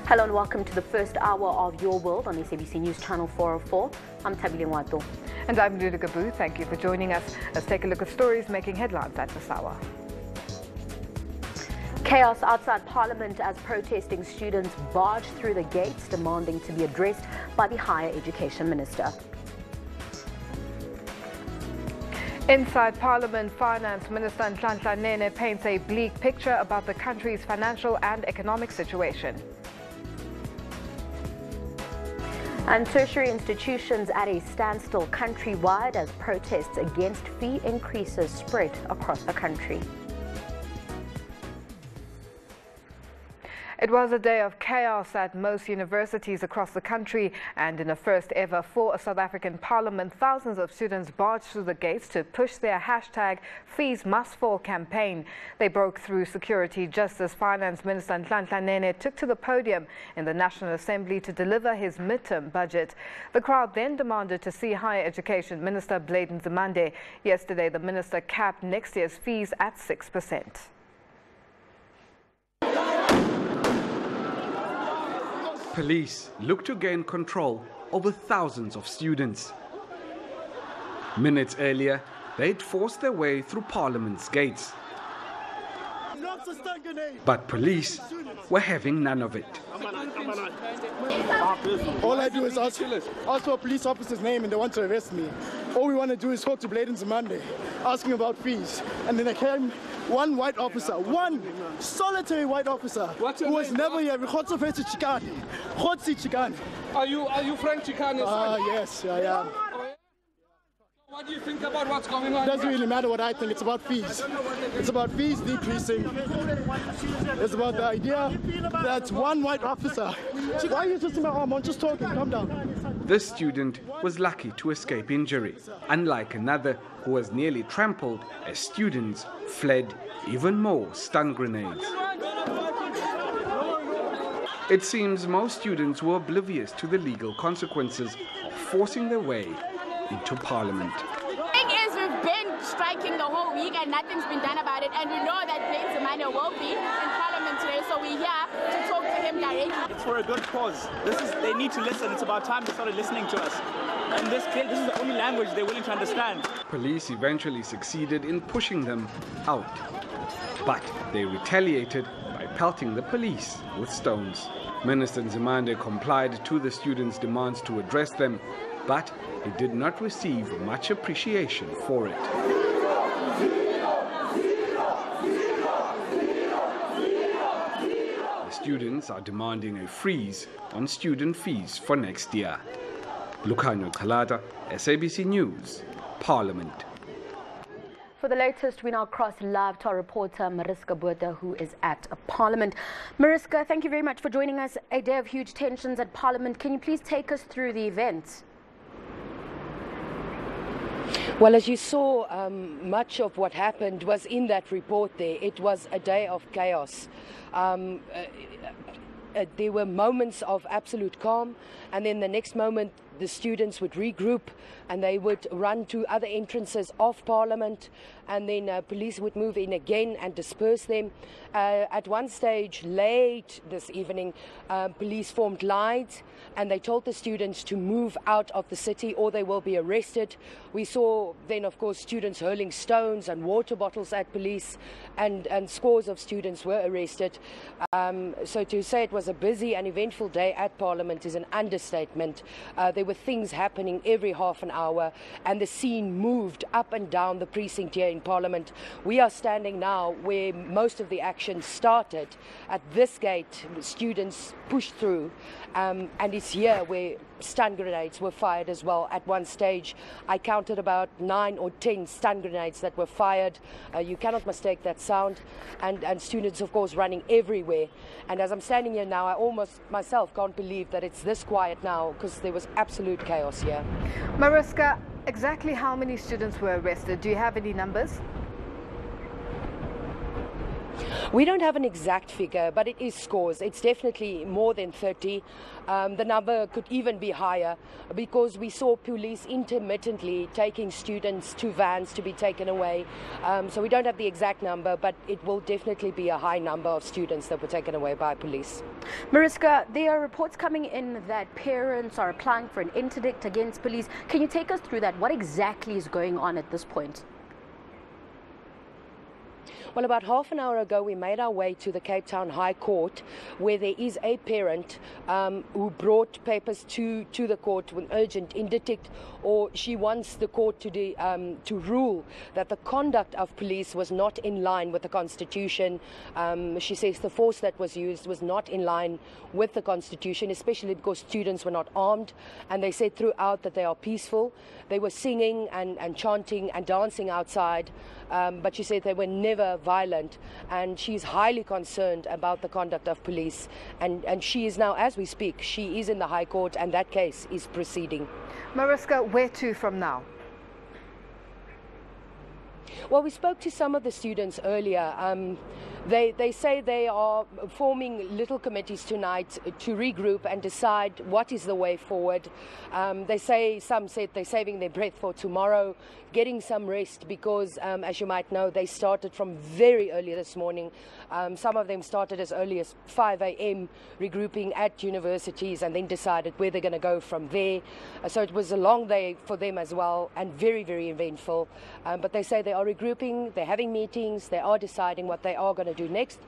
Hello and welcome to the first hour of Your World on SABC News Channel 404. I'm Tabile Ngwato. And I'm redelike. Thank you for joining us. Let's take a look at stories making headlines at this hour. Chaos outside Parliament as protesting students barge through the gates demanding to be addressed by the Higher Education Minister. Inside Parliament, Finance Minister Nhlanhla Nene paints a bleak picture about the country's financial and economic situation. And tertiary institutions at a standstill countrywide as protests against fee increases spread across the country. It was a day of chaos at most universities across the country, and in a first ever for a South African Parliament, thousands of students barged through the gates to push their hashtag Fees Must Fall campaign. They broke through security just as Finance Minister Nhlanhla Nene took to the podium in the National Assembly to deliver his midterm budget. The crowd then demanded to see Higher Education Minister Blade Nzimande. Yesterday, the minister capped next year's fees at 6%. Police look to gain control over thousands of students. Minutes earlier, they'd forced their way through Parliament's gates. But police were having none of it. All I do is ask for a police officer's name and they want to arrest me. All we want to do is talk to Blade Nzimande, asking about fees. And then there came one white officer, one solitary white officer, who was never here. Are you Frank Chikane? Yes, I am. What do you think about what's going on? It doesn't really matter what I think, it's about fees. It's about fees decreasing. It's about the idea that one white officer. Why are you twisting my arm? I'm just talking, calm down. This student was lucky to escape injury, unlike another who was nearly trampled as students fled even more stun grenades. It seems most students were oblivious to the legal consequences of forcing their way into Parliament. The thing is, we've been striking the whole week and nothing's been done about it, and we know that Blade Nzimande will be in Parliament today, so we're here to talk to him directly. It's for a good cause. They need to listen. It's about time they started listening to us. And this is the only language they're willing to understand. Police eventually succeeded in pushing them out, but they retaliated by pelting the police with stones. Minister Nzimande complied to the students' demands to address them, but he did not receive much appreciation for it. The students are demanding a freeze on student fees for next year. Lukhanyo Khalata, SABC News, Parliament. For the latest, we now cross live to our reporter Mariska Botha, who is at Parliament. Mariska, thank you very much for joining us. A day of huge tensions at Parliament. Can you please take us through the events? Well, as you saw, much of what happened was in that report there. It was a day of chaos. There were moments of absolute calm, and then the next moment the students would regroup and they would run to other entrances of Parliament, and then police would move in again and disperse them. At one stage late this evening, police formed lines and they told the students to move out of the city or they will be arrested. We saw then, of course, students hurling stones and water bottles at police, and scores of students were arrested. So to say it was a busy and eventful day at Parliament is an understatement. There were things happening every half an hour, and the scene moved up and down the precinct here in Parliament. We are standing now where most of the action started. At this gate, students pushed through, and it's here where stun grenades were fired as well. At one stage, I counted about 9 or 10 stun grenades that were fired. You cannot mistake that sound. And students, of course, running everywhere. And as I'm standing here now, I almost myself can't believe that it's this quiet now, because there was absolute chaos here. Mariska, exactly how many students were arrested? Do you have any numbers? We don't have an exact figure, but it is scores. It's definitely more than 30. The number could even be higher because we saw police intermittently taking students to vans to be taken away. So we don't have the exact number, but it will definitely be a high number of students that were taken away by police. Mariska, there are reports coming in that parents are applying for an interdict against police. Can you take us through that? What exactly is going on at this point? Well, about half an hour ago, we made our way to the Cape Town High Court, where there is a parent who brought papers to the court with urgent interdict, or she wants the court to rule that the conduct of police was not in line with the Constitution. She says the force that was used was not in line with the Constitution, especially because students were not armed, and they said throughout that they are peaceful. They were singing and chanting and dancing outside, but she said they were never violent, and she's highly concerned about the conduct of police, and she is now, as we speak, she is in the High Court, and that case is proceeding. Mariska, where to from now? Well, we spoke to some of the students earlier. They say they are forming little committees tonight to regroup and decide what is the way forward. Some said they're saving their breath for tomorrow, getting some rest because, as you might know, they started from very early this morning. Some of them started as early as 5 a.m. regrouping at universities and then decided where they're going to go from there. So it was a long day for them as well and very, very eventful. But they say they are regrouping, they're having meetings, they are deciding what they are going to do next.